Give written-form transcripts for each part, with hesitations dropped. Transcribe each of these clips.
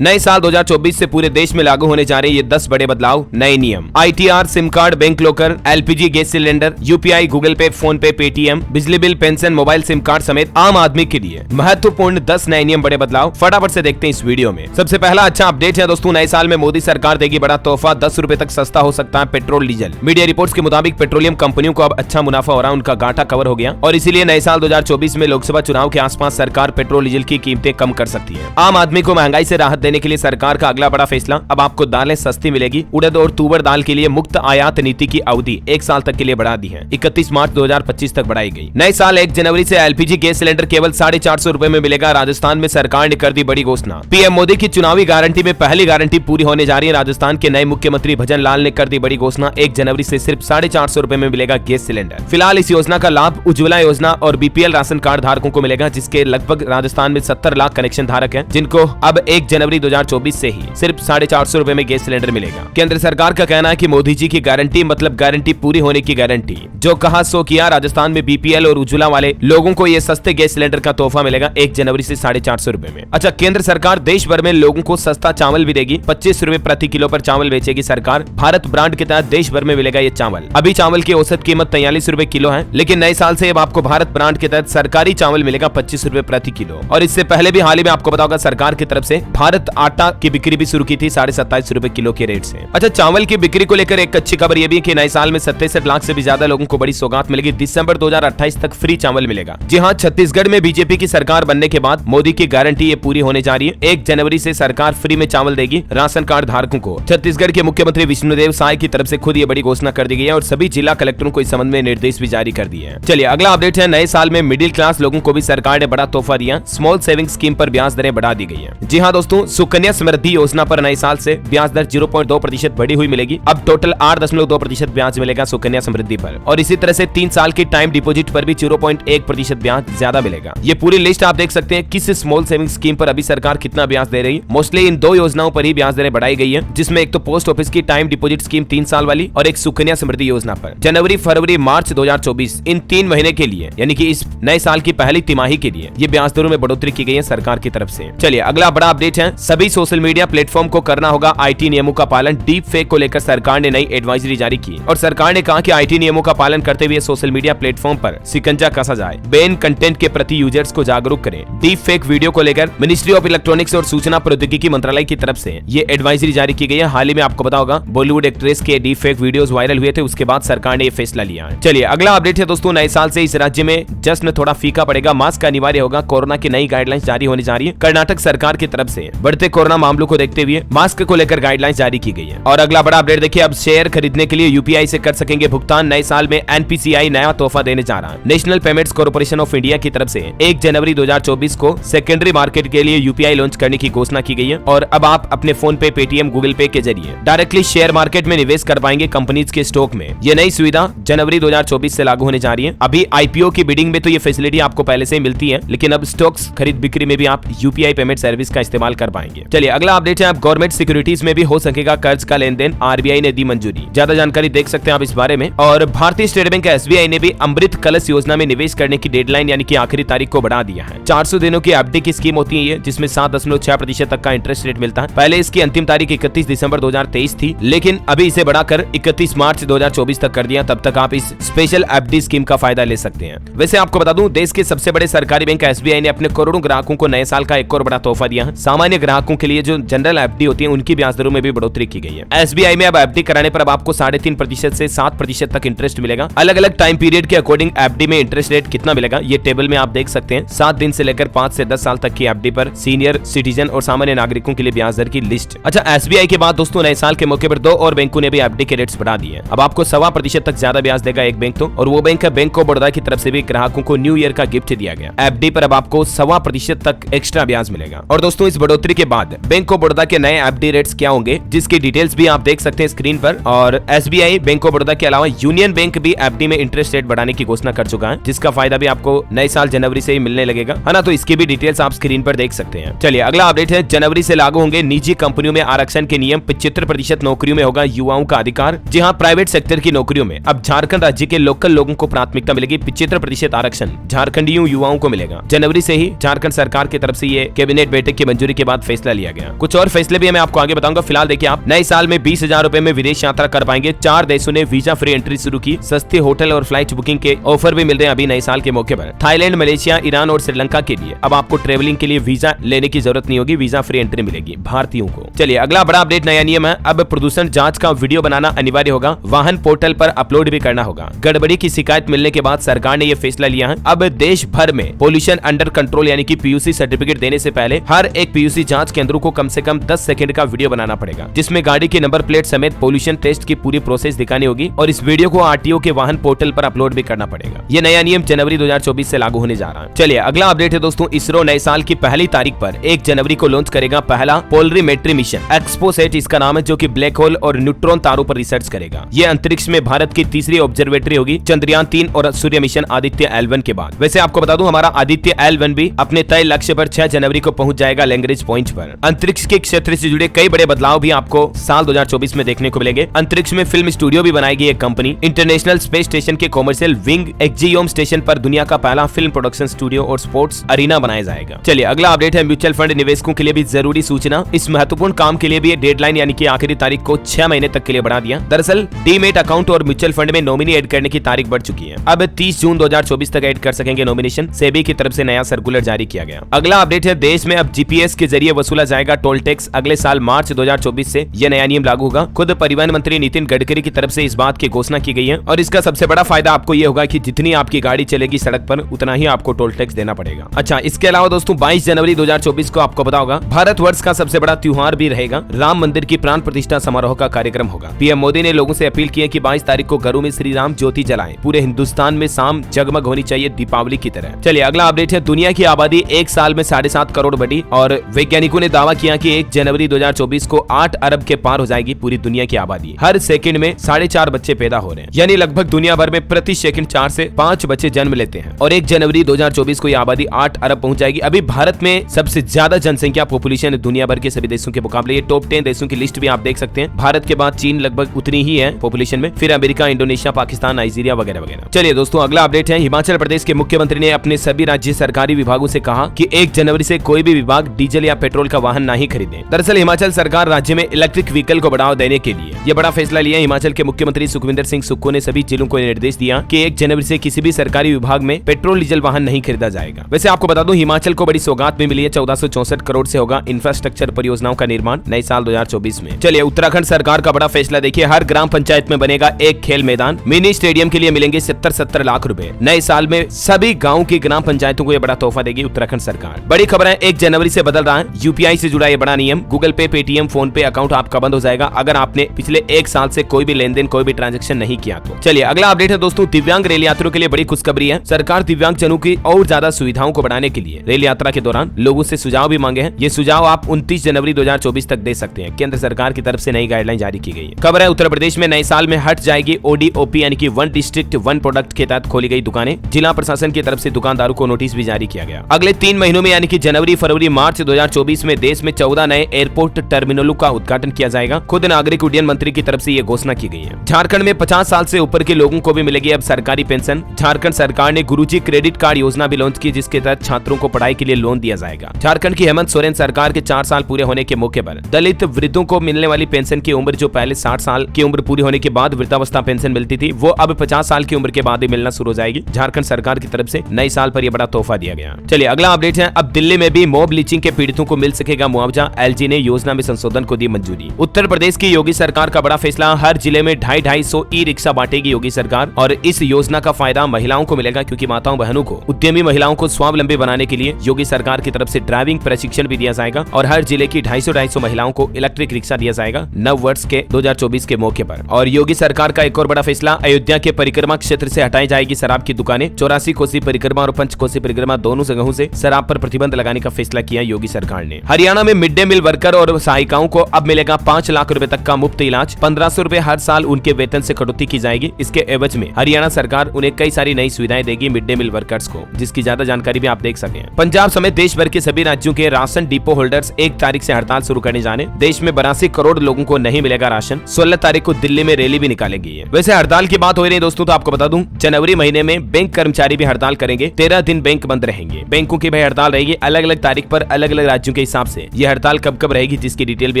नए साल 2024 से पूरे देश में लागू होने जा रहे ये 10 बड़े बदलाव, नए नियम। ITR, SIM card, bank locker, LPG gas cylinder, UPI, Google पे, फोन पे, पेटीएम, बिजली bill, pension, mobile SIM card समेत आम आदमी के लिए महत्वपूर्ण 10 नए नियम, बड़े बदलाव। फटाफट से देखते हैं इस वीडियो में। सबसे पहला अच्छा अपडेट है दोस्तों, नए साल में मोदी सरकार देगी बड़ा तोहफा, 10 रुपए तक सस्ता हो सकता है पेट्रोल डीजल। मीडिया रिपोर्ट्स के मुताबिक पेट्रोलियम कंपनियों को अब अच्छा मुनाफा हो रहा है, उनका घाटा कवर हो गया और इसीलिए नए साल 2024 में लोकसभा चुनाव के आसपास सरकार पेट्रोल डीजल की कीमतें कम कर सकती है। आम आदमी को महंगाई से राहत देने के लिए सरकार का अगला बड़ा फैसला, अब आपको दालें सस्ती मिलेगी। उड़द और तुवर दाल के लिए मुक्त आयात नीति की अवधि 1 साल तक के लिए बढ़ा दी है, 31 मार्च 2025 तक बढ़ाई गई। नए साल 1 जनवरी से LPG गैस सिलेंडर केवल 450 रुपए में मिलेगा। राजस्थान में सरकार ने कर दी बड़ी घोषणा। PM मोदी की चुनावी गारंटी में पहली गारंटी पूरी होने जा रही है। राजस्थान के नए मुख्यमंत्री भजन लाल ने कर दी बड़ी घोषणा, 1 जनवरी से सिर्फ 450 रुपए में मिलेगा गैस सिलेंडर। फिलहाल इस योजना का लाभ उज्ज्वला योजना और BPL राशन कार्ड धारकों को मिलेगा, जिसके लगभग राजस्थान में 70 लाख कनेक्शन धारक हैं, जिनको अब 1 जनवरी 2024 से ही सिर्फ 450 रुपए में गैस सिलेंडर मिलेगा। केंद्र सरकार का कहना है कि मोदी जी की गारंटी मतलब गारंटी पूरी होने की गारंटी, जो कहा सो किया। राजस्थान में BPL और उज्ज्वला वाले लोगों को ये सस्ते गैस सिलेंडर का तोहफा मिलेगा 1 जनवरी से 450 रुपए में। अच्छा, केंद्र सरकार देश भर में लोगों को सस्ता चावल भी देगी, 25 रुपए प्रति किलो पर चावल बेचेगी सरकार। भारत ब्रांड के तहत देश भर में मिलेगा ये चावल। अभी चावल की औसत कीमत 43 रुपए किलो है, लेकिन नए साल से अब आपको भारत ब्रांड के तहत सरकारी चावल मिलेगा 25 रुपए प्रति किलो। और इससे पहले भी हाल ही में आपको पता होगा सरकार की तरफ से भारत आटा की बिक्री भी शुरू की थी 27.5 रुपए किलो के रेट से। अच्छा, चावल की बिक्री को लेकर एक अच्छी खबर यह भी कि नए साल में 67 लाख से भी ज्यादा लोगों को बड़ी सौगात मिलेगी। दिसंबर 2028 तक फ्री चावल मिलेगा। जी हाँ, छत्तीसगढ़ में बीजेपी की सरकार बनने के बाद मोदी की गारंटी ये पूरी होने जा रही है। 1 जनवरी से सरकार फ्री में चावल देगी राशन कार्ड धारकों को। छत्तीसगढ़ के मुख्यमंत्री विष्णुदेव साय की तरफ से खुद ये बड़ी घोषणा कर दी गई है और सभी जिला कलेक्टरों को इस संबंध में निर्देश भी जारी कर दिए हैं। चलिए अगला अपडेट है, नए साल में मिडिल क्लास लोगों को भी सरकार ने बड़ा तोहफा दिया। स्मॉल सेविंग स्कीम पर ब्याज दरें बढ़ा दी गई है। जी हाँ दोस्तों, सुकन्या समृद्धि योजना पर नए साल से ब्याज दर 0.2% बढ़ी हुई मिलेगी। अब टोटल 8.2% ब्याज मिलेगा सुकन्या समृद्धि पर, और इसी तरह से 3 साल की टाइम डिपोजिट पर भी 0.1% ब्याज ज्यादा मिलेगा। ये पूरी लिस्ट आप देख सकते हैं किस स्मॉल सेविंग स्कीम पर अभी सरकार कितना ब्याज दे रही है। मोस्टली इन 2 योजनाओं पर ही ब्याज दरें बढ़ाई गई है, जिसमें एक तो पोस्ट ऑफिस की टाइम डिपोजिट स्कीम 3 साल वाली और एक सुकन्या समृद्धि योजना पर जनवरी, फरवरी, मार्च 2024 इन 3 महीने के लिए, यानी कि इस नए साल की पहली तिमाही के लिए ये ब्याज दरों में बढ़ोतरी की गई है सरकार की तरफ से। चलिए अगला बड़ा अपडेट है, सभी सोशल मीडिया प्लेटफॉर्म को करना होगा IT नियमों का पालन। डीप फेक को लेकर सरकार ने नई एडवाइजरी जारी की और सरकार ने कहा कि IT नियमों का पालन करते हुए सोशल मीडिया प्लेटफॉर्म पर शिकंजा कसा जाए। बैन कंटेंट के प्रति यूजर्स को जागरूक करें। डीप फेक वीडियो को लेकर मिनिस्ट्री ऑफ इलेक्ट्रॉनिक्स और सूचना प्रौद्योगिकी मंत्रालय की तरफ से ये एडवाइजरी जारी की गई है। हाल ही में आपको पता होगा बॉलीवुड एक्ट्रेस के डीप फेक वीडियोस वायरल हुए थे, उसके बाद सरकार ने ये फैसला लिया है। चलिए अगला अपडेट है दोस्तों, नए साल से इस राज्य में जश्न थोड़ा फीका पड़ेगा, मास्क अनिवार्य होगा। कोरोना की नई गाइडलाइंस जारी होने जा रही है कर्नाटक सरकार की तरफ से। बढ़ते कोरोना मामलों को देखते हुए मास्क को लेकर गाइडलाइंस जारी की गई है। और अगला बड़ा अपडेट देखिए, अब शेयर खरीदने के लिए UPI से कर सकेंगे भुगतान। नए साल में NPCI नया तोहफा देने जा रहा है। National payments corporation of India की तरफ से 1 जनवरी 2024 को सेकेंडरी मार्केट के लिए UPI लॉन्च करने की घोषणा की गई है और अब आप अपने फोन पे, पेटीएम, गूगल पे के जरिए डायरेक्टली शेयर मार्केट में निवेश कर पाएंगे कंपनीज के स्टॉक में। ये नई सुविधा जनवरी 2024 से लागू होने जा रही है। अभी IPO की बिडिंग में तो ये फैसिलिटी आपको पहले से ही मिलती है, लेकिन अब स्टॉक्स खरीद बिक्री में भी आप UPI पेमेंट सर्विस का इस्तेमाल कर पाएंगे। चलिए अगला अपडेट है, अब गवर्नमेंट सिक्योरिटीज में भी हो सकेगा कर्ज का लेन देन। RBI ने दी मंजूरी। ज्यादा जानकारी देख सकते हैं आप इस बारे में। और भारतीय स्टेट बैंक SBI ने भी अमृत कलश योजना में निवेश करने की डेडलाइन यानी कि आखिरी तारीख को बढ़ा दिया है। 400 दिनों की FD की स्कीम होती है ये, जिसमें 7.6% तक का इंटरेस्ट रेट मिलता है। पहले इसकी अंतिम तारीख 31 दिसंबर 2023 थी, लेकिन अभी इसे बढ़ाकर 31 मार्च 2024 तक कर दिया। तब तक आप इस स्पेशल FD स्कीम का फायदा ले सकते हैं। वैसे आपको बता दूं, देश के सबसे बड़े सरकारी बैंक SBI ने अपने करोड़ों ग्राहकों को नए साल का एक और बड़ा तोहफा दिया है। सामान्य ग्राहकों के लिए जो जनरल FD होती है, उनकी ब्याज दरों में भी बढ़ोतरी की गई है। SBI में अब FD कराने पर अब आपको 3.5% से 7% तक इंटरेस्ट मिलेगा। अलग अलग टाइम पीरियड के अकॉर्डिंग FD में इंटरेस्ट रेट कितना मिलेगा ये टेबल में आप देख सकते हैं। 7 दिन से लेकर 5 से 10 साल तक की FD पर सीनियर सिटीजन और सामान्य नागरिकों के लिए ब्याज दर की लिस्ट। अच्छा, SBI के बाद दोस्तों नए साल के मौके पर 2 और बैंकों ने भी FD के रेट्स बढ़ा दिए। अब आपको 1.25% तक ज्यादा ब्याज देगा एक बैंक तो, और वो बैंक है बैंक ऑफ बड़ौदा की तरफ से भी ग्राहकों को न्यू ईयर का गिफ्ट दिया गया। FD पर अब आपको 1.25% तक एक्स्ट्रा ब्याज मिलेगा। और दोस्तों इस बढ़ोतरी के बाद बैंक ऑफ बड़ौदा के नए FD रेट्स क्या होंगे, जिसकी डिटेल्स भी आप देख सकते हैं स्क्रीन पर। और SBI, बैंक ऑफ बड़ौदा के अलावा यूनियन बैंक भी FD में इंटरेस्ट रेट बढ़ाने की घोषणा कर चुका है, जिसका फायदा भी आपको नए साल जनवरी से ही मिलने लगेगा, है ना। तो इसकी भी डिटेल्स आप स्क्रीन पर देख सकते हैं। चलिए अगला अपडेट है, जनवरी से लागू होंगे निजी कंपनियों में आरक्षण के नियम। 75% नौकरियों में होगा युवाओं का अधिकार। जी हाँ, प्राइवेट सेक्टर की नौकरियों में अब झारखंड राज्य के लोकल लोगों को प्राथमिकता मिलेगी। 75% आरक्षण झारखंडियों युवाओं को मिलेगा। जनवरी से ही झारखंड सरकार की तरफ से ये कैबिनेट बैठक की मंजूरी के बाद फैसला लिया गया। कुछ और फैसले भी मैं आपको आगे बताऊंगा। फिलहाल देखिए, आप नए साल में 20,000 रुपए में विदेश यात्रा कर पाएंगे। 4 देशों ने वीजा फ्री एंट्री शुरू की। सस्ते होटल और फ्लाइट बुकिंग के ऑफर भी मिल रहे हैं अभी नए साल के मौके पर। थाईलैंड, मलेशिया, ईरान और श्रीलंका के लिए अब आपको ट्रेवलिंग के लिए वीजा लेने की जरूरत नहीं होगी, वीजा फ्री एंट्री मिलेगी भारतीयों को। चलिए अगला बड़ा अपडेट, नया नियम है, अब प्रदूषण जांच का वीडियो बनाना अनिवार्य होगा, वाहन पोर्टल पर अपलोड भी करना होगा। गड़बड़ी की शिकायत मिलने के बाद सरकार ने यह फैसला लिया है। अब देश भर में पोल्यूशन अंडर कंट्रोल यानी कि पीयूसी सर्टिफिकेट देने से पहले हर एक पीयूसी जांच केंद्रों को कम से कम 10 सेकंड का वीडियो बनाना पड़ेगा, जिसमें गाड़ी की नंबर प्लेट समेत पोल्यूशन टेस्ट की पूरी प्रोसेस दिखानी होगी और इस वीडियो को आरटीओ के वाहन पोर्टल पर अपलोड भी करना पड़ेगा। यह नया नियम जनवरी 2024 से लागू होने जा रहा है। चलिए अगला अपडेट है दोस्तों, इसरो नए साल की पहली तारीख पर 1 जनवरी को लॉन्च करेगा पहला पोलरीमेट्री मिशन, एक्सपोसेट इसका नाम है, जो कि ब्लैक होल और न्यूट्रॉन तारों पर रिसर्च करेगा। यह अंतरिक्ष में भारत की तीसरी ऑब्जर्वेटरी होगी, चंद्रयान 3 और सूर्य मिशन आदित्य L1 के बाद। वैसे आपको बता दूं, हमारा आदित्य L1 भी अपने तय लक्ष्य पर 6 जनवरी को पहुंच जाएगा लैग्रेंज पॉइंट पर। अंतरिक्ष के क्षेत्र से जुड़े कई बड़े बदलाव भी आपको साल 2024 में देखने को मिलेंगे। अंतरिक्ष में फिल्म स्टूडियो भी बनाएगी एक कंपनी। इंटरनेशनल स्पेस स्टेशन के कॉमर्शियल विंग एक्जियोम स्टेशन पर दुनिया का पहला फिल्म प्रोडक्शन स्टूडियो और स्पोर्ट्स अरीना बनाया जाएगा। चलिए अगला अपडेट है, म्यूचुअल फंड निवेशकों के लिए भी जरूरी सूचना। इस महत्वपूर्ण काम के लिए भी डेडलाइन यानी कि आखिरी तारीख को 6 महीने तक के लिए बढ़ा दिया। दरअसल डीमेट अकाउंट और म्यूचुअल फंड में नॉमिनी ऐड करने की तारीख बढ़ चुकी है। अब 30 जून 2024 तक ऐड कर सकेंगे नॉमिनेशन। सेबी की तरफ से नया सर्कुलर जारी किया गया। अगला अपडेट है, देश में अब जीपीएस के जरिए वसूला जाएगा टोल टैक्स। अगले साल मार्च 2024 से यह नया नियम लागू होगा। खुद परिवहन मंत्री नितिन गडकरी की तरफ से इस बात की घोषणा की गई है और इसका सबसे बड़ा फायदा आपको यह होगा कि जितनी आपकी गाड़ी चलेगी सड़क पर उतना ही आपको टोल टैक्स देना पड़ेगा। अच्छा, इसके अलावा दोस्तों 22 जनवरी 2024 को आपको पता होगा भारतवर्ष का सबसे बड़ा त्योहार भी रहेगा। राम मंदिर की प्राण प्रतिष्ठा समारोह का कार्यक्रम होगा। पीएम मोदी ने लोगों से अपील की है कि 22 तारीख को घरों में श्री राम ज्योति जलाएं। पूरे हिंदुस्तान में शाम जगमग होनी चाहिए दीपावली की तरह। चलिए अगला अपडेट है, दुनिया की आबादी एक साल में 7.5 करोड़ बढ़ी और वैज्ञानिकों ने दावा किया कि 1 जनवरी 2024 को 8 अरब के पार हो जाएगी पूरी दुनिया की आबादी। हर सेकंड में 4.5 बच्चे पैदा हो रहे हैं, यानी लगभग दुनिया भर में प्रति सेकंड 4 से 5 बच्चे जन्म लेते हैं और 1 जनवरी 2024 को यह आबादी 8 अरब पहुंच जाएगी। अभी भारत में सबसे ज्यादा जनसंख्या पॉपुलेशन दुनिया भर के सभी देशों के मुकाबले। ये टॉप 10 देशों की लिस्ट भी आप देख सकते हैं। भारत के बाद चीन लगभग उतनी ही है पॉपुलेशन में, फिर अमेरिका, इंडोनेशिया, पाकिस्तान, नाइजीरिया वगैरह वगैरह। चलिए दोस्तों अगला अपडेट है, हिमाचल प्रदेश के मुख्यमंत्री ने अपने सभी राज्य सरकारी विभागों से कहा कि 1 जनवरी से कोई भी विभाग डीजल या पेट्रोल का वाहन नहीं खरीदे। दरअसल हिमाचल सरकार राज्य में इलेक्ट्रिक व्हीकल को बढ़ावा देने के लिए यह बड़ा फैसला लिया। हिमाचल के मुख्यमंत्री सुखविंदर सिंह सुक्खू ने सभी जिलों को निर्देश दिया कि 1 जनवरी से किसी भी सरकारी विभाग में पेट्रोल डीजल वाहन नहीं खरीदा जाएगा। वैसे आपको बता दूं, हिमाचल को बड़ी सौगात भी मिली है। 1464 करोड़ से होगा इंफ्रास्ट्रक्चर परियोजनाओं का निर्माण नए साल 2024 में। चलिए उत्तराखंड सरकार का बड़ा फैसला देखिए, हर ग्राम पंचायत में बनेगा एक खेल मैदान। मिनी स्टेडियम के लिए मिलेंगे 70 लाख रुपए। नए साल में सभी गाँव की ग्राम पंचायतों को यह बड़ा तोहफा देगी उत्तराखंड सरकार। बड़ी खबर है, 1 जनवरी से बदल रहा है यूपीआई से जुड़ा यह बड़ा नियम। गूगल पे, पेटीएम, फोन पे अकाउंट आपका बंद हो जाएगा अगर आपने पिछले 1 साल से कोई भी लेन देन, कोई भी ट्रांजैक्शन नहीं किया तो। चलिए अगला अपडेट है दोस्तों, दिव्यांग रेल यात्रियों के लिए बड़ी खुशखबरी है। सरकार दिव्यांग जनों की और ज्यादा सुविधाओं को बढ़ाने के लिए रेल यात्रा के दौरान लोगों से सुझाव भी मांगे हैं। ये सुझाव आप 29 जनवरी 2024 तक दे सकते हैं। केंद्र सरकार की तरफ से नई गाइडलाइन जारी की गई है। खबर है, उत्तर प्रदेश में नए साल में हट जाएगी ओडीओपी यानी कि 1 डिस्ट्रिक्ट 1 प्रोडक्ट के तहत खोली गई दुकानें। जिला प्रशासन की तरफ से दुकानदारों को नोटिस भी जारी किया गया। अगले 3 महीनों में यानी कि जनवरी, फरवरी, मार्च 2024 में देश में 14 नए एयरपोर्ट टर्मिनलों का उद्घाटन किया जाएगा। खुद नागरिक उड्डयन मंत्री की तरफ से यह घोषणा की गई है। झारखंड में 50 साल से ऊपर के लोगों को भी मिलेगी अब सरकारी पेंशन। झारखंड सरकार ने गुरुजी क्रेडिट कार्ड योजना भी लॉन्च की, जिसके तहत छात्रों को पढ़ाई के लिए लोन दिया जाएगा। झारखंड की हेमंत सोरेन सरकार के 4 साल पूरे होने के मौके पर दलित वृद्धों को मिलने वाली पेंशन की उम्र, जो पहले 60 साल की उम्र पूरी होने के बाद वृद्धावस्था पेंशन मिलती थी, वो अब 50 साल की उम्र के बाद ही मिलना शुरू हो जाएगी। झारखंड सरकार की तरफ से नए साल पर यह बड़ा तोहफा दिया गया। चलिए अगला अपडेट है, अब दिल्ली में भी मॉब लिंचिंग के पीड़ितों को मिल सकेगा मुआवजा। एलजी ने योजना में संशोधन को दी मंजूरी। उत्तर प्रदेश की योगी सरकार का बड़ा फैसला, हर जिले में 250 ई रिक्शा बांटेगी योगी सरकार और इस योजना का फायदा महिलाओं को मिलेगा, क्योंकि माताओं बहनों को, उद्यमी महिलाओं को स्वावलंबी बनाने के लिए योगी सरकार की तरफ से ड्राइविंग प्रशिक्षण भी दिया जाएगा और हर जिले की 250 महिलाओं को इलेक्ट्रिक रिक्शा दिया जाएगा नव वर्ष के 2024 के मौके पर। और योगी सरकार का एक और बड़ा फैसला, अयोध्या के परिक्रमा क्षेत्र से हटाई जाएगी शराब की दुकानें। 84 कोसी परिक्रमा और पंचकोसी परिक्रमा दोनों जगहों से शराब पर प्रतिबंध लगाने का फैसला किया योगी सरकार ने। हरियाणा में मिड डे मील वर्कर और सहायिकाओं को अब मिलेगा 5 लाख रुपए तक का मुफ्त इलाज। 1500 रुपए हर साल उनके वेतन से कटौती की जाएगी। इसके एवज में हरियाणा सरकार उन्हें कई सारी नई सुविधाएं देगी मिड डे मील वर्कर्स को, जिसकी ज्यादा जानकारी भी आप देख सकते हैं। पंजाब समेत देश भर के सभी राज्यों के राशन डिपो होल्डर्स 1 तारीख से हड़ताल शुरू करने जाने। देश में 82 करोड़ लोगों को नहीं मिलेगा राशन। 16 तारीख को दिल्ली में रैली भी निकालेगी। वैसे हड़ताल की बात हो रही है दोस्तों, तो आपको बता दूं, जनवरी महीने में बैंक कर्मचारी भी हड़ताल करेंगे। 13 दिन बैंक बंद रहेंगे। बैंकों की भी हड़ताल रहेगी। अलग अलग तारीख पर अलग अलग राज्यों के हिसाब से ये हड़ताल कब कब रहेगी, जिसकी डिटेल भी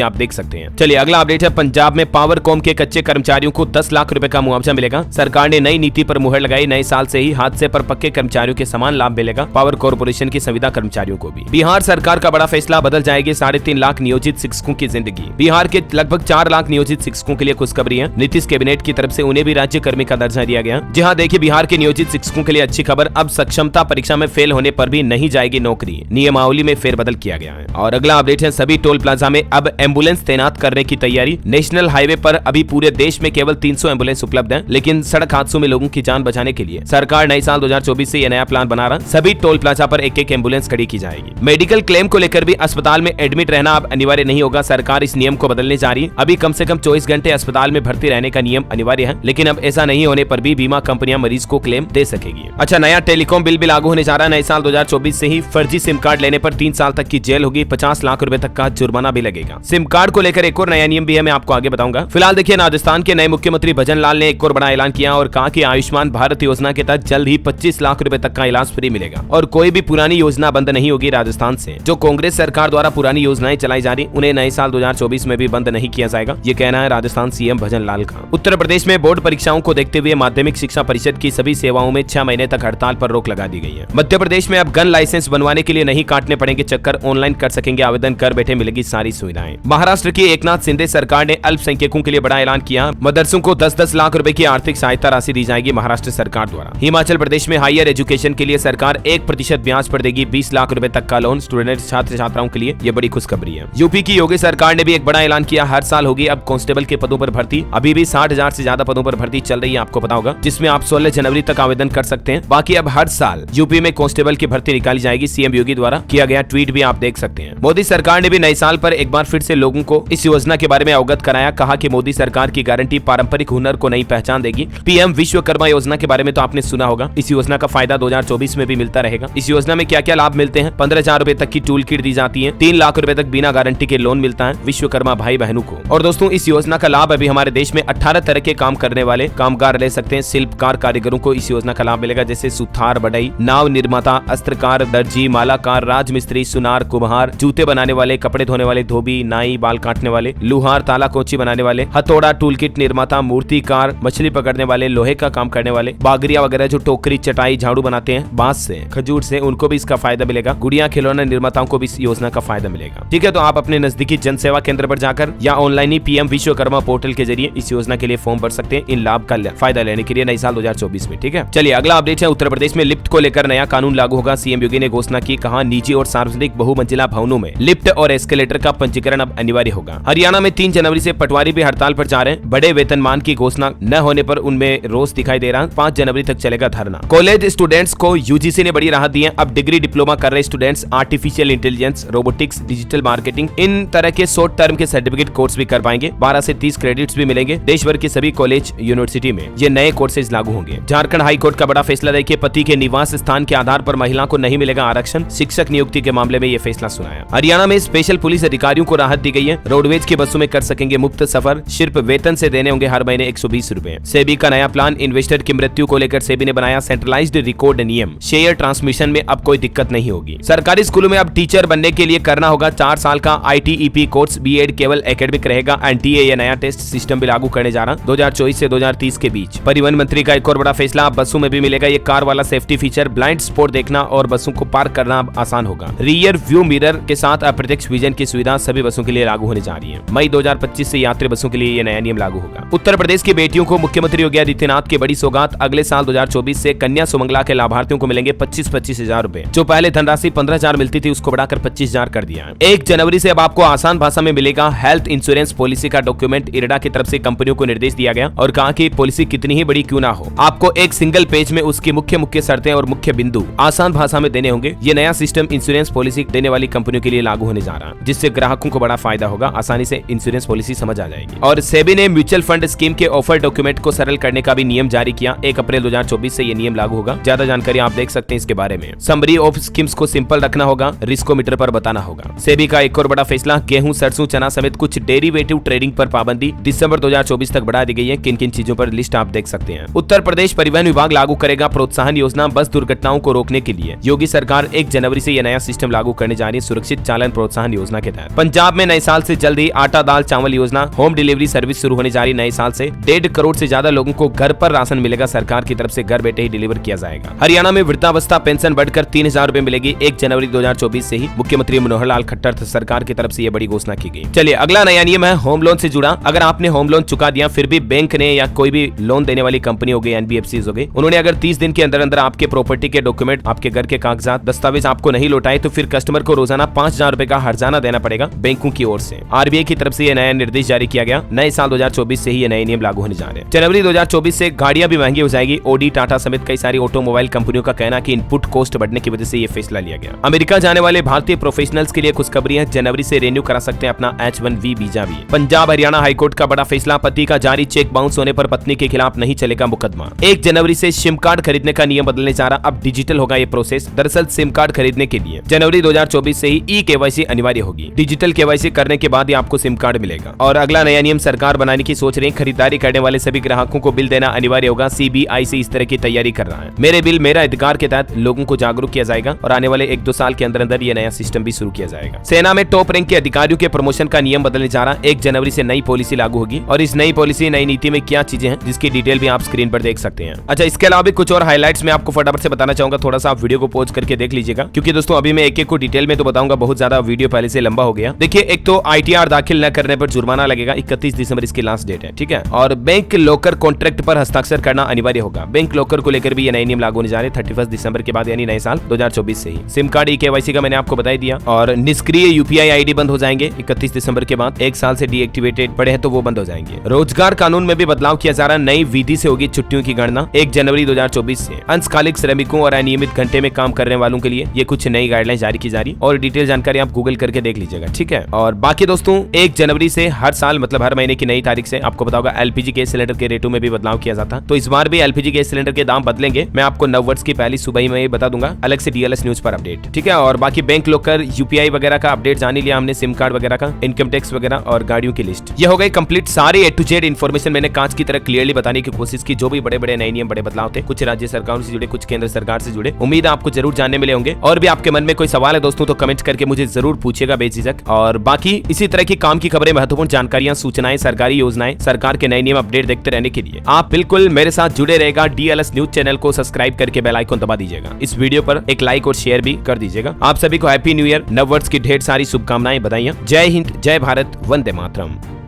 आप देख सकते हैं। चलिए अगला अपडेट है, पंजाब में पावरकॉम के कच्चे कर्मचारियों को 10 लाख रुपए का मुआवजा मिलेगा। सरकार ने नई नीति पर मुहर लगाई। नए साल से ही हादसे पर पक्के कर्मचारियों के समान लाभ मिलेगा पावर कॉर्पोरेशन की संविदा कर्मचारियों को भी। बिहार सरकार का बड़ा फैसला, बदल जाएगी 3.5 लाख नियोजित शिक्षकों की जिंदगी। बिहार के लगभग 4 लाख नियोजित शिक्षकों के लिए खुशखबरी है। नीतीश कैबिनेट की तरफ से उन्हें भी राज्य कर्मी का दर्जा दिया गया। जी हाँ, देखिए बिहार के नियोजित शिक्षकों के लिए अच्छी खबर, अब सक्षमता परीक्षा में फेल होने पर भी नहीं जाएगी नौकरी। नियमावली में फेरबदल किया गया है। और अगला अपडेट है, सभी टोल प्लाजा में अब एम्बुलेंस तैनात करने की तैयारी। नेशनल हाईवे पर अभी पूरे देश में केवल 300 एम्बुलेंस उपलब्ध है, लेकिन सड़क हादसों में लोगों की जान बचाने के लिए सरकार नए साल 2024 से यह नया प्लान बना रहा। सभी टोल प्लाजा पर एक एम्बुलेंस खड़ी की जाएगी। मेडिकल क्लेम को लेकर भी अस्पताल में एडमिट रहना अब अनिवार्य नहीं होगा। सरकार इस नियम को बदलने जा रही है। अभी कम से कम 24 घंटे अस्पताल में भर्ती रहने का नियम अनिवार्य है, लेकिन अब ऐसा नहीं होने पर भी बीमा कंपनियां मरीज को क्लेम दे सकेगी। अच्छा, नया टेलीकॉम बिल भी लागू होने जा रहा है। नए साल 2024 से ही फर्जी सिम कार्ड लेने पर 3 साल तक की जेल होगी, 50 लाख रुपए तक का जुर्माना भी लगेगा। सिम कार्ड को लेकर एक और नया नियम भी है, मैं आपको आगे बताऊंगा। फिलहाल देखिए, राजस्थान के नए मुख्यमंत्री भजन लाल ने एक और बड़ा ऐलान किया और कहा कि आयुष्मान भारत योजना के तहत जल्द ही 25 लाख रुपए तक का इलाज फ्री मिलेगा और कोई भी पुरानी योजना बंद नहीं होगी। राजस्थान से जो कांग्रेस सरकार द्वारा पुरानी योजनाएं चलाई जा रही, उन्हें नए साल 2024 में भी बंद नहीं किया जाएगा, ये कहना है राजस्थान सीएम भजन लाल का। उत्तर प्रदेश में बोर्ड परीक्षाओं को देखते हुए माध्यमिक शिक्षा परिषद की सभी सेवाओं में 6 महीने तक हड़ताल पर रोक लगा दी गई है। मध्य प्रदेश में अब गन लाइसेंस बनवाने के लिए नहीं काटने पड़ेंगे चक्कर, ऑनलाइन कर सकेंगे आवेदन, घर बैठे मिलेगी सारी सुविधाएं। महाराष्ट्र की एकनाथ शिंदे सरकार ने अल्पसंख्यकों के लिए बड़ा ऐलान किया। मदरसों को 10-10 लाख रुपए की आर्थिक सहायता राशि दी जाएगी महाराष्ट्र सरकार द्वारा। हिमाचल प्रदेश में हायर एजुकेशन के लिए सरकार 1% ब्याज पर देगी 20 लाख रुपए तक का लोन स्टूडेंट छात्र छात्राओं के लिए, ये बड़ी खुशखबरी है। यूपी की योगी सरकार ने भी एक बड़ा ऐलान किया, हर साल होगी अब कांस्टेबल के पदों पर भर्ती। अभी भी 60,000 से ज्यादा पदों पर भर्ती चल रही है, आपको पता होगा, जिसमें आप 16 जनवरी तक आवेदन कर सकते हैं। बाकी अब हर साल यूपी में कांस्टेबल की भर्ती निकाली जाएगी। सीएम योगी द्वारा किया गया ट्वीट भी आप देख सकते हैं। मोदी सरकार ने भी नए साल पर एक बार फिर से लोगों को इस योजना के बारे में अवगत कराया। कहा कि मोदी सरकार की गारंटी पारंपरिक हुनर को नई पहचान देगी। पीएम विश्वकर्मा योजना के बारे में तो आपने सुना होगा। इस योजना का फायदा 2024 में भी मिलता रहेगा। इस योजना में क्या क्या लाभ मिलते हैं? 15,000 रुपए तक की टूल किट दी जाती है, 3 लाख रुपए तक बिना गारंटी के लोन मिलता है विश्वकर्मा भाई बहनों को। और दोस्तों, इस योजना का लाभ अभी हमारे देश में 18 तरह के काम करने वाले कामगार ले सकते हैं। शिल्पकार कारीगरों को इस योजना का लाभ मिलेगा, जैसे सुथार, बढ़ई, नाव निर्माता, अस्त्रकार, दर्जी, मालाकार, राजमिस्त्री, सुनार, कुम्हार, जूते बनाने वाले, कपड़े धोने वाले, धोबी, नाई, बाल काटने वाले, लुहार, ताला कोची बनाने वाले, हथौड़ा, टूल किट निर्माता, मूर्तिकार, मछली पकड़ने वाले, लोहे का काम करने वाले, बागरिया वगैरह जो टोकरी, चटाई, झाड़ू बनाते हैं बांस से, खजूर से, उनको भी इसका फायदा मिलेगा। गुड़िया खिलौना निर्माताओं को भी इस योजना का फायदा मिलेगा। ठीक है, तो आप अपने नजदीकी जन सेवा केंद्र पर जाकर या ऑनलाइन ही पीएम विश्वकर्मा पोर्टल के जरिए इस योजना के लिए फॉर्म भर सकते हैं, इन लाभ का फायदा लेने के लिए नए साल 2024 में। ठीक है, चलिए अगला अपडेट है, उत्तर प्रदेश में लिफ्ट को लेकर नया कानून लागू होगा। सीएम योगी ने घोषणा की, कहा निजी और सार्वजनिक बहुमंजिला भवनों में लिफ्ट और एस्केलेटर का पंजीकरण अब अनिवार्य होगा। हरियाणा में 3 जनवरी से पटवारी भी हड़ताल पर जा रहे हैं। बड़े वेतनमान की घोषणा न होने पर उनमें रोष दिखाई दे रहा है। 5 जनवरी तक चलेगा धरना। कॉलेज स्टूडेंट्स को यूजीसी ने बड़ी राहत दी है। अब डिग्री डिप्लोमा कर रहे students artificial intelligence, robotics, digital marketing, इन तरह के शॉर्ट टर्म के सर्टिफिकेट कोर्स भी कर पाएंगे। 12 से 30 क्रेडिट्स भी मिलेंगे। देश भर के सभी कॉलेज यूनिवर्सिटी में ये नए कोर्सेज लागू होंगे। झारखंड हाई कोर्ट का बड़ा फैसला, देखिए पति के निवास स्थान के आधार पर महिला को नहीं मिलेगा आरक्षण। शिक्षक नियुक्ति के मामले में ये फैसला सुनाया। हरियाणा में स्पेशल पुलिस अधिकारियों को राहत दी गई है। रोडवेज की बसों में कर सकेंगे मुफ्त सफर। सिर्फ वेतन से देने होंगे हर महीने 120 रुपए। सेबी का नया प्लान, इन्वेस्टर की मृत्यु को लेकर सेबी ने बनाया सेंट्रलाइज्ड रिकॉर्ड नियम। शेयर ट्रांसमिशन में अब कोई दिक्कत नहीं होगी। सरकारी स्कूलों में अब टीचर बनने के लिए करना होगा 4 साल का ITEP कोर्स। बीएड केवल एकेडमिक रहेगा। NTA ये नया टेस्ट सिस्टम भी लागू करने जा रहा 2024 से 2030 के बीच। परिवहन मंत्री का एक और बड़ा फैसला, बसों में भी मिलेगा ये कार वाला सेफ्टी फीचर। ब्लाइंड स्पॉट देखना और बसों को पार्क करना अब आसान होगा। रियर व्यू मिरर के साथ अप्रत्यक्ष विजन की सुविधा सभी बसों के लिए लागू होने जा रही है। मई 2025 से यात्री बसों के लिए ये नया नियम लागू होगा। उत्तर प्रदेश की बेटियों को मुख्यमंत्री योगी आदित्यनाथ की बड़ी सौगात। अगले साल 2024 से कन्या सुमंगला के लाभार्थियों को मिलेंगे 25-25 हजार रुपए। जो पहले धनराशि 15,000 मिलती थी उसको बढ़ाकर 25,000 कर दिया है। 1 जनवरी से अब आपको आसान भाषा में मिलेगा हेल्थ इंश्योरेंस पॉलिसी का डॉक्यूमेंट। इरडा की तरफ से कंपनियों को निर्देश दिया गया और कहा कि पॉलिसी कितनी ही बड़ी क्यों ना हो, आपको एक सिंगल पेज में उसकी मुख्य शर्तें और मुख्य बिंदु आसान भाषा में देने होंगे। ये नया सिस्टम इंश्योरेंस पॉलिसी देने वाली कंपनियों के लिए लागू होने जा रहा है, जिससे ग्राहकों को बड़ा फायदा होगा। आसानी से इंश्योरेंस पॉलिसी समझ आ जाएगी। और सेबी ने म्यूचुअल फंड स्कीम के ऑफर डॉक्यूमेंट को सरल करने का भी नियम जारी किया। 1 अप्रैल 2024 से ये नियम लागू होगा। ज्यादा जानकारी आप देख सकते हैं इसके बारे में। समरी ऑफ स्कीम्स को सिंपल रखना होगा, रिस्कोमीटर पर बताना होगा। सेबी का एक और बड़ा फैसला, गेहूं, सरसों, चना समेत कुछ डेरिवेटिव ट्रेडिंग पर पाबंदी दिसंबर 2024 तक बढ़ा दी गई है। किन किन चीजों पर लिस्ट आप देख सकते हैं। उत्तर प्रदेश परिवहन विभाग लागू करेगा प्रोत्साहन योजना बस दुर्घटनाओं को रोकने के लिए। योगी सरकार 1 जनवरी से यह नया सिस्टम लागू करने जा रही है। सुरक्षित चालन प्रोत्साहन योजना के तहत। पंजाब में नए साल से जल्द ही आटा दाल चावल योजना होम डिलीवरी सर्विस शुरू होने जा रही। नए साल से 1.5 करोड़ से ज्यादा लोगों को घर पर राशन मिलेगा। सरकार की तरफ से घर बैठे ही डिलीवर किया जाएगा। हरियाणा में वृद्धावस्था पेंशन बढ़कर 3000 रुपए मिलेगी 1 जनवरी 2024 से ही। मुख्यमंत्री मनोहर लाल खट्टर सरकार की तरफ से यह बड़ी घोषणा की गई। चलिए अगला नया नियम है होम लोन से जुड़ा। अगर आपने होम लोन चुका दिया फिर भी बैंक ने या कोई भी लोन देने वाली कंपनी हो गई, एनबीएफसी हो गई, उन्होंने अगर 30 दिन के अंदर अंदर आपके प्रॉपर्टी के डॉक्यूमेंट, आपके घर के कागजात, दस्तावेज आपको नहीं लौटाए तो फिर कस्टमर को रोजाना 5000 रुपए का हर्जाना देना पड़ेगा बैंकों की ओर से। आरबीआई की तरफ से यह नया निर्देश जारी किया गया। नए साल 2024 से ही ये नए नियम लागू होने जा रहे हैं। जनवरी 2024 से गाड़ियां भी महंगी हो जाएगी। ऑडी, टाटा समेत कई सारी ऑटोमोबाइल कंपनियों का कहना कि इनपुट कॉस्ट बढ़ने की वजह से ये फैसला लिया गया। अमेरिका जाने वाले भारतीय प्रोफेशनल्स के लिए खुशखबरी है। जनवरी से रेन्यू करा सकते हैं अपना H1B वीजा भी। पंजाब हरियाणा हाईकोर्ट का बड़ा फैसला। पति का जारी चेक बाउंस होने पर पत्नी के खिलाफ नहीं चलेगा मुकदमा। 1 जनवरी से सिम कार्ड खरीदने का नियम बदलने जा रहा। अब डिजिटल होगा ये प्रोसेस। दरअसल सिम कार्ड खरीदने के लिए जनवरी 2024 से ही ई-केवाईसी अनिवार्य होगी। डिजिटल केवाईसी करने के बाद ही आपको सिम कार्ड मिलेगा। और अगला नया नियम सरकार बनाने की सोच रही है। खरीदारी करने वाले सभी ग्राहकों को बिल देना अनिवार्य होगा। सीबीआईसी इस तरह की तैयारी कर रहा है। मेरे बिल मेरा अधिकार के तहत लोगों को जागरूक किया जाएगा और आने वाले 1-2 साल के अंदर अंदर ये नया सिस्टम भी शुरू किया जाएगा। सेना में टॉप रैंक के अधिकारियों के प्रमोशन का नियम बदलने जा रहा। 1 जनवरी से नई पॉलिसी लागू होगी और इस नई पॉलिसी, नई नीति में क्या चीजें हैं जिसकी डिटेल भी आप स्क्रीन पर देख सकते हैं। अच्छा, इसके अलावा भी कुछ और हाइलाइट्स मैं आपको फटाफट से बताना चाहूंगा। थोड़ा सा आप वीडियो को पॉज करके देख लीजिएगा क्योंकि दोस्तों अभी मैं एक-एक को डिटेल में तो बताऊंगा, बहुत ज्यादा वीडियो पहले से लंबा हो गया। देखिए, एक तो ITR दाखिल न करने पर जुर्माना लगेगा। 31 दिसंबर इसकी लास्ट डेट है, ठीक है। और बैंक लॉकर कॉन्ट्रैक्ट पर हस्ताक्षर करना अनिवार्य होगा। बैंक लॉकर को लेकर भी ये नए नियम लागू होने जा रहे 31 दिसंबर के बाद, यानी नए साल 2024 से ही। सिम कार्ड ई-केवाईसी का मैंने आपको बता दिया। और निष्क्रिय यूपीआई आईडी बंद हो जाएंगे 31 दिसंबर के बाद। 1 साल से डीएक्टिवेटेड पड़े हैं तो वो बंद हो जाएंगे। रोजगार कानून में भी बदलाव किया जा रहा। नई विधि से होगी छुट्टियों की गणना 1 जनवरी 2024 से। अंशकालिक श्रमिकों और अनियमित घंटे में काम करने वालों के लिए ये कुछ नई गाइडलाइन जारी की जा रही। और डिटेल जानकारी आप गूगल करके देख लीजिएगा, ठीक है। और बाकी दोस्तों 1 जनवरी से हर साल, मतलब हर महीने की नई तारीख से आपको पता होगा एलपीजी गैस सिलेंडर के रेटों में भी बदलाव किया जाता। तो इस बार भी एलपीजी गैस सिलेंडर के दाम बदलेंगे। मैं आपको 9 वर्ष की पहली सुबह ही में बता दूंगा अलग से डीएलएस न्यूज पर अपडेट, ठीक है। और बाकी बैंक लॉकर, यूपीआई वगैरह का अपडेट जान लिया हमने, सिम कार्ड वगैरह का, इनकम टैक्स वगैरह और गाड़ियों की लिस्ट। ये हो गई कंप्लीट सारी A to Z इन्फॉर्मेशन मैंने कांच की तरह क्लियरली बताने की कोशिश की। जो भी बड़े बड़े नए नियम, बड़े बदलाव थे, कुछ राज्य सरकारों से जुड़े, कुछ केंद्र सरकार से जुड़े, उम्मीद है आपको जरूर जानने मिले होंगे। और भी आपके मन में कोई सवाल है दोस्तों तो कमेंट करके मुझे जरूर पूछिएगा बेझिझक। और बाकी इसी तरह की काम की खबरें, महत्वपूर्ण जानकारियां, सूचनाएं, सरकारी योजनाएं, सरकार के नए नियम अपडेट देखते रहने के लिए आप बिल्कुल मेरे साथ जुड़े रहेगा। डीएलएस न्यूज चैनल को सब्सक्राइब करके बेल आइकन दबा दीजिएगा। इस वीडियो पर एक लाइक और शेयर भी कर दीजिएगा। आप सभी को हैप्पी न्यू ईयर, नव वर्ष की ढेर सारी शुभकामनाएं, बधाइयां। जय हिंद, जय भारत, वंदे मातरम।